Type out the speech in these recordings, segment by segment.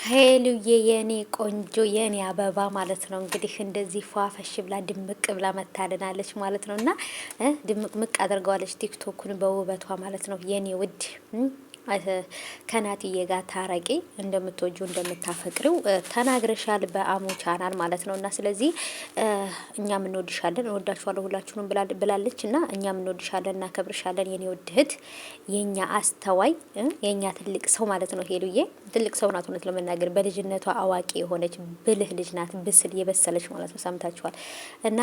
ሄሉዬ የኔ ቆንጆ የኔ አበባ ማለት ነው። እንግዲህ እንደዚህ ፏፈሽ ብላ ድምቅ ብላ መታደናለች ማለት ነው። እና ድምቅ ምቅ አድርገዋለች ቲክቶኩን በውበቷ ማለት ነው። የኔ ውድ ከናትዬ ጋር ታረቂ፣ እንደምትወጁ እንደምታፈቅሪው ተናግረሻል በአሙ ቻናል ማለት ነው። እና ስለዚህ እኛም እንወድሻለን፣ እንወዳችኋለሁ ሁላችሁንም ብላለች። እና እኛም እንወድሻለን፣ እናከብርሻለን የኔ ውድ እህት፣ የኛ አስተዋይ፣ የኛ ትልቅ ሰው ማለት ነው። ሄሉዬ ትልቅ ሰው ናት። እውነት ለመናገር በልጅነቷ አዋቂ የሆነች ብልህ ልጅ ናት፣ ብስል የበሰለች ማለት ነው። ሰምታችኋል። እና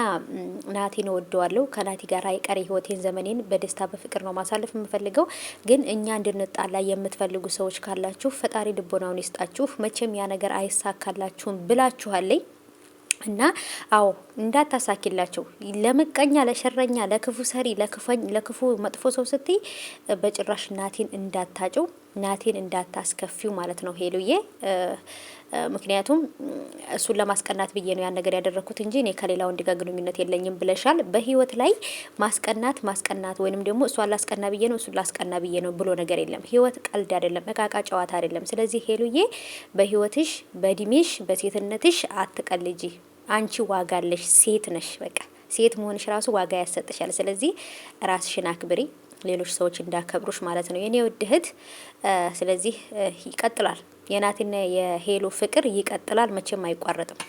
ናቲን እወደዋለሁ። ከናቲ ጋር አይቀር ህይወቴን ዘመኔን በደስታ በፍቅር ነው ማሳለፍ የምፈልገው። ግን እኛ እንድንጣላ የምትፈልጉ ሰዎች ካላችሁ ፈጣሪ ልቦናውን ይስጣችሁ። መቼም ያ ነገር አይሳካላችሁም ብላችኋለኝ። እና አዎ እንዳታሳኪላቸው። ለምቀኛ፣ ለሸረኛ፣ ለክፉ ሰሪ፣ ለክፉ መጥፎ ሰው ስትይ በጭራሽ ናቴን እንዳታጨው፣ ናቴን እንዳታስከፊው ማለት ነው ሄሉዬ። ምክንያቱም እሱን ለማስቀናት ብዬ ነው ያን ነገር ያደረኩት እንጂ እኔ ከሌላ ወንድ ጋር ግንኙነት የለኝም ብለሻል። በህይወት ላይ ማስቀናት ወይንም ደግሞ እሷን ላስቀና ብዬ ነው እሱን ላስቀና ብዬ ነው ብሎ ነገር የለም። ህይወት ቀልድ አይደለም፣ እቃቃ ጨዋታ አይደለም። ስለዚህ ሄሉዬ በህይወትሽ፣ በእድሜሽ፣ በሴትነትሽ አትቀልጂ። አንቺ ዋጋ አለሽ፣ ሴት ነሽ። በቃ ሴት መሆንሽ ራሱ ዋጋ ያሰጥሻል። ስለዚህ ራስሽን አክብሪ፣ ሌሎች ሰዎች እንዳከብሩሽ ማለት ነው የኔ ውድ እህት። ስለዚህ ይቀጥላል፣ የናቲና የሄሉ ፍቅር ይቀጥላል፣ መቼም አይቋረጥም።